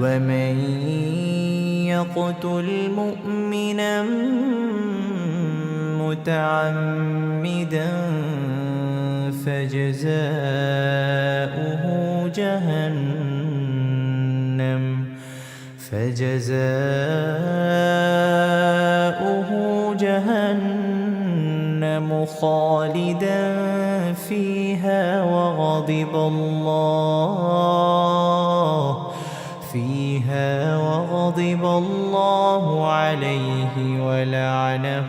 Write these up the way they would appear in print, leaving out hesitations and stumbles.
ومن يقتل مؤمنا متعمدا فجزاؤه جهنم خالدا فيها وغضب الله عليه ولعنه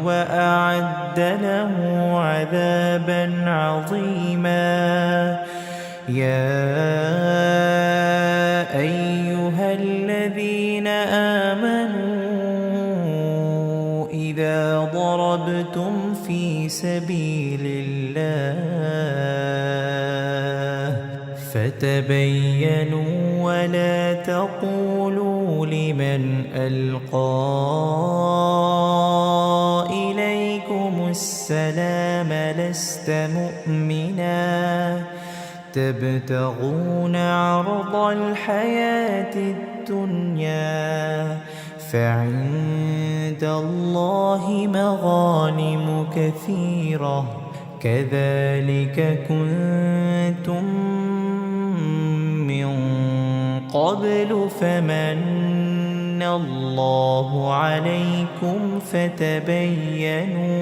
وأعد له عذابا عظيما. يا أيها الذين آمنوا إذا ضربتم في سبيل الله فتبينوا ولا تقولوا لمن ألقى إليكم السلام لست مؤمنا تبتغون عرض الحياة الدنيا فعند الله مغانم كثيرة كذلك كنتم من قبل فمن الله عليكم فتبينوا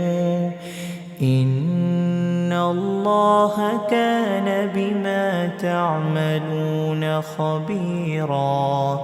إن الله كان بما تعملون خبيرا.